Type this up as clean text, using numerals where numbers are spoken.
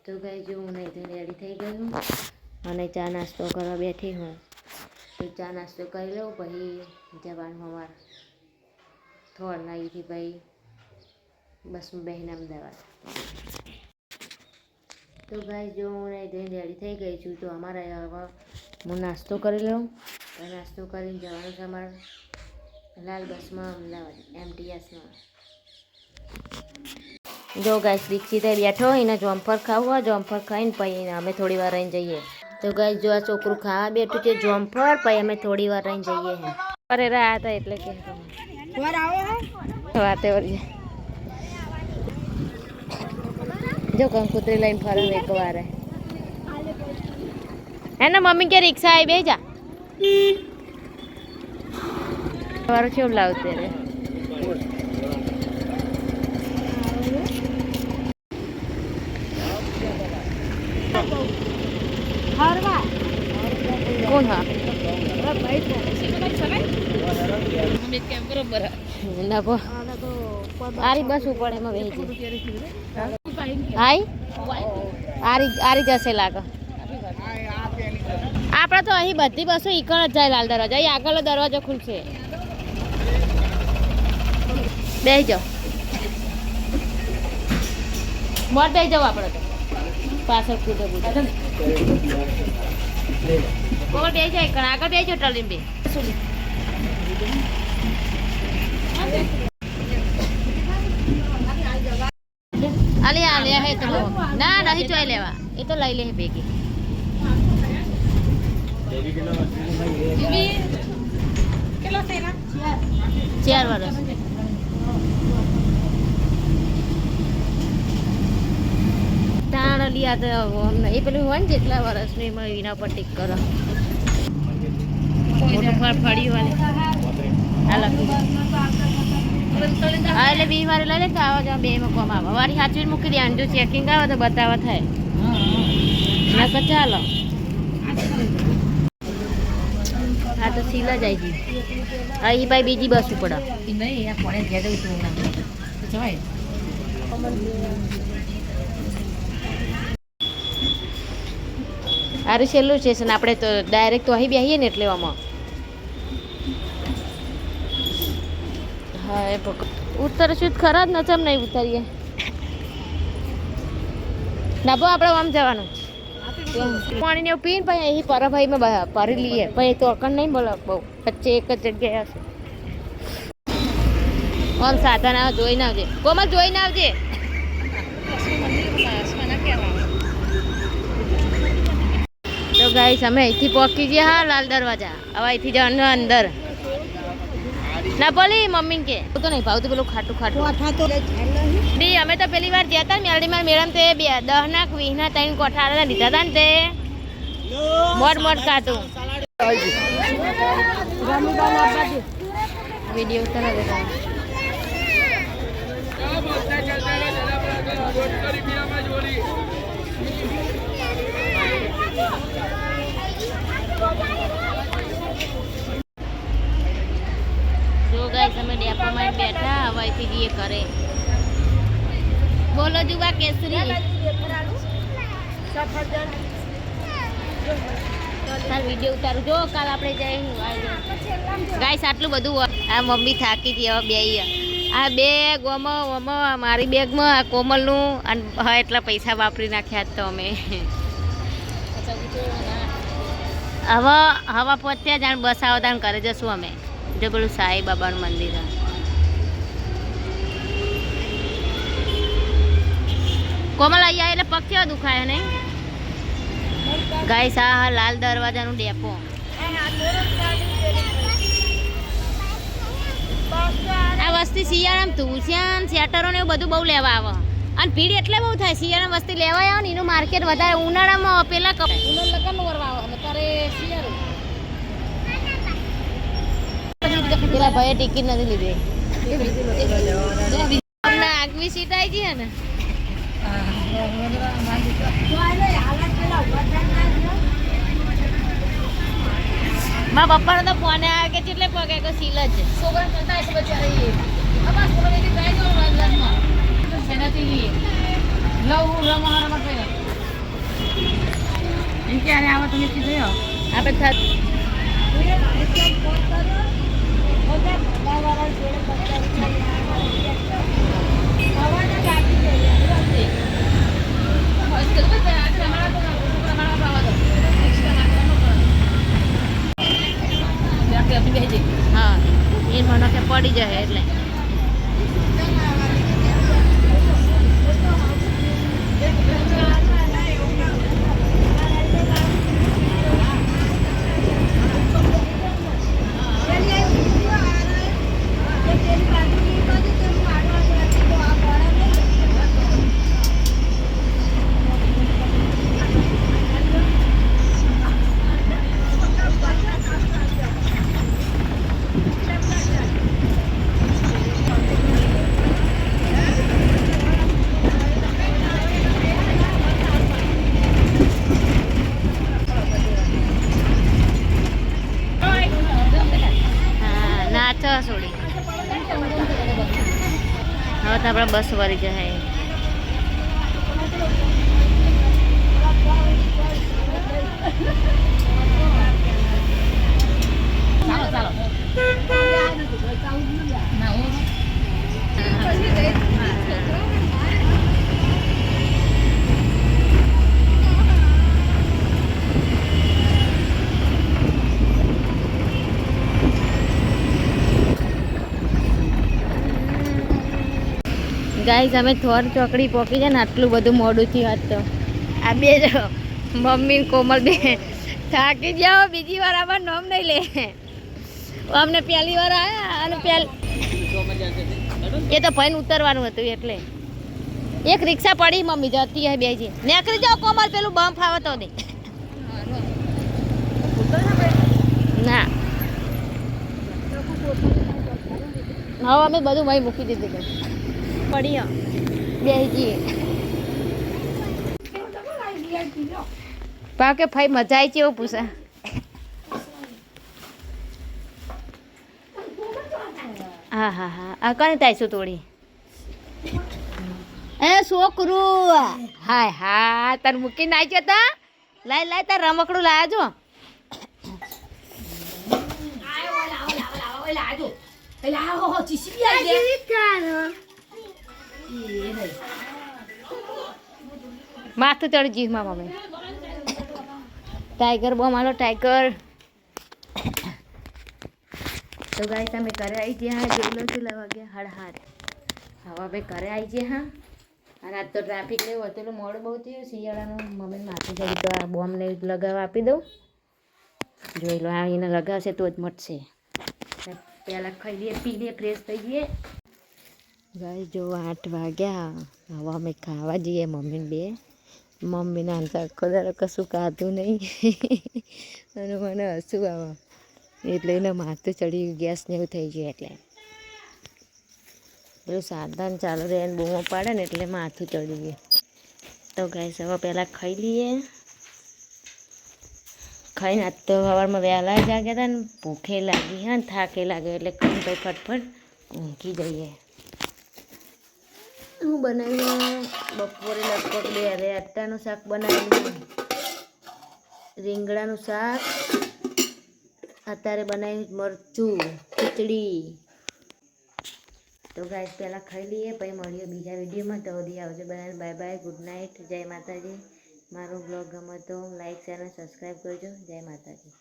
તો ગાઈ જો હું નહીં ધોઈને રેડી થઈ ગઈ હું અને ચા નાસ્તો કરવા બેઠી હું. તો ચા નાસ્તો કરી લઉં પછી જવાનું અમારે થોડા અહીંથી ભાઈ બસ હું બહેન અમદાવાદ. તો ગાઈ જો હું નહીં ધોઈને રેડી થઈ ગઈ છું. તો અમારે હવે હું નાસ્તો કરી લઉં. નાસ્તો કરીને જવાનું છે અમારે લાલ બસમાં અમદાવાદ MTSમાં. જો ગાઈસ દીક્ષિતે બેઠો એને જોમફળ ખાવું હોય, જોમફળ ખાઈને પછી અમે થોડી વાર રહીને જઈએ. તો ગાઈસ જો આ છોકરું ખાવા બેઠું છે જોમફળ, પછી અમે થોડી વાર રહીને જઈએ. અરે રહ્યા હતા એટલે કે વાતે વળી જો કંકુતરી લઈને ફરે એક વાર એના મમ્મી કે રિક્ષા આવી બે જા મારું કેવું લાવते રે કોણ હા બરોબર ના કો આરી બસ ઉપર એમાં બેસી હાય આરી જશે લાગે. આપણે તો અહીં બધી બસો ઈકણ જ જાય લાલ દરવાજા. અહીં આગળનો દરવાજો ખુલશે. બેસી જાઓ મોર બેસી જાઓ. આપણે તો પાછળ કૂદો કૂદો કોણ બેસી જાય કણ આગળ બેસી જાઓ. ટલીમ બે આલી આલિયા હે તો ના નહીં જોઈ લેવા એ તો લઈ લે ભેગી. 4 વર્ષ તાણ લિયા તો એ પેલું હોય ને જેટલા વર્ષની એમાં એના પર ટીક કરો મોટું ફળ્યું વાલે આ લખી હા એટલે 20 વાર લઈ લે તો આવા જવા 2 માં કોમ આવે. વારી સાચવીને મૂકી દે. જો ચેકિંગ આવે તો બતાવવા થાય ના તો ચાલો. હા તો સીલા જાય છે. હા એ ભાઈ બીજી બસ ઉપર આરું છેલ્લું સ્ટેશન. આપણે તો ડાયરેક્ટ તો અહીં બેસીએ ને એટલે આમાં હા એ ઉતરશું જ ખરા જ ન ચમ નહીં ઉતરીએ ના બહુ આપણે આમ જવાનું પાણીને એવું પીને પછી અહીં પરભાઈમાં ભરી લઈએ. પછી તો અકણ નહીં બોલો બહુ વચ્ચે એક જ જગ્યાએ હશે. ઓમ સાધન આવે જોઈને આવજે. કોમલ જોઈને આવજે. તો ગાઈસ અમે અહીંથી પહોંચી ગયા હા લાલ દરવાજા. હવે અહીંથી જવાનું અંદર ના બોલી મમ્મી કે તો નહીં ભાવતું પેલું ખાટું ખાટું ડી. અમે તો પેલી વાર ગયા હતા મેરડીમાં મેડમ તે 10 ના 20 ના 3 કોઠા લીધા હતા ને તે મોડ મોડ ખાતું વિડીયો ઉતારે જો ગાઈસ અમે ડેપોમાં બેઠા હવાઈથી જઈએ કરે. બોલો જુવા કેસરી તાર વિડીયો ઉતારું જો કાલ આપણે જઈ ગાઈસ આટલું બધું. આ મમ્મી થાકી હતી હવે બે આ બેગ ઓમાં મારી બેગમાં આ કોમલનું અને હા એટલા પૈસા વાપરી નાખ્યા તો અમે હવે પહોંચ્યા જાણ બસ આવતા કરે જશું અમે. જો પેલું સાઈ બાબાનું મંદિર કોમલ અહીંયા એટલે પગ કેવા દુખાય નહીં ગાઈસ. આ લાલ દરવાજાનું ડેપો. આ વસ્તી શિયાળામાં તુલસિયાન સેટરો ને એવું બધું બહુ લેવા આવે અને ભીડ એટલે બહુ થાય. શિયાળામાં વસ્તી લેવા આવે ને એનું માર્કેટ વધારે. ઉનાળામાં પેલા પેલા ભાઈએ ટિકિટ નથી લીધી. આગવી સીટ આવી ગઈ ને મારા પપ્પાનો તો ફોન આવે કે કેટલે પગે કે સીલ જ છોકરા કરતા એટલે બચારી અમાર છોકરા ની ગાય નો એનાથી લવ રમા રમા કરે એમ ક્યારે આવો તમે કીધું આપણે હા એ મને કે પડી જાય એટલે છોડી હવે તો આપણે બસ વળી જાય ગાઈસ અમે થોર ચોકડી પહોંચી જાય ને આટલું બધું મોડું થયું આજ તો આ બે જો મમ્મી કોમલ બે થાકી જાઓ બીજી વાર આમાં નામ નહીં લે અમને પહેલી વાર આવ્યા અને એ તો ભાઈને ઉતરવાનું હતું એટલે એક રિક્ષા પડી મમ્મી જતી હે બે જે નીકળી જાઓ કોમલ પેલું બમ્પ આવે તો દે ના હવે અમે બધું ભાઈ મૂકી દીધું પડી બેજી પા કે ભાઈ મજા આવી છે એવું પૂછા હા હા હા આ કને તાઈશું તોડી એ છોકરું હાય હા તાર મૂકીને આવી જતા લાય તાર રમકડું લાયા જો માથું ચડી જીવમાં મમ્મી ટાઈગર બહુ મારો ટાઈગર તો ગાઈસ અમે ઘરે આવી ગયા હા જેટલો કેટલા વાગ્યા 8:30 હવે ભાઈ ઘરે આવી ગયા હા અને આજ તો ટ્રાફિક લેવું હતું મોડું બહુ થયું શિયાળાનું મમ્મી માથું ચડી તો આ બોમ્બ ને લગાવવા આપી દઉં જોઈ લો આ એને લગાવશે તો જ મટશે પહેલાં ખાઈ લઈએ પી લઈએ ફ્રેશ થઈ જઈએ ગાઈસ જો 8 વાગ્યા હવે અમે ખાવા જઈએ મમ્મીને બે મમ્મીને આનતા આખો દાડો કશું ખાધું નહીં અને મને હસું આવે એટલે એને માથું ચડી ગેસ ને એવું થઈ ગયું એટલે પેલું સાધન ચાલુ રહે ને બૂમો પાડે ને એટલે માથું ચડી ગયું તો ગાઈસ હવે પહેલાં ખાઈ લઈએ ખાઈને આજ તો સવારમાં વહેલા જાગ્યા હતા ને ભૂખે લાગી હા ને થાકે લાગ્યો એટલે ખાઈને પછી ફટફટ ઊંઘી જઈએ હું બનાવ્યું બપોરે લગભગ 2 અટ્ટાનું શાક બનાવ્યું રીંગણાનું શાક અત્યારે બનાવ્યું મરચું ખીચડી તો ગાઈસ પહેલાં ખાઈ લઈએ પછી મળીએ બીજા વિડીયોમાં તો સુધી આવજો બનાવીને બાય બાય ગુડ નાઇટ જય માતાજી મારો બ્લોગ ગમે તો લાઈક શેર અને સબસ્ક્રાઈબ કરજો જય માતાજી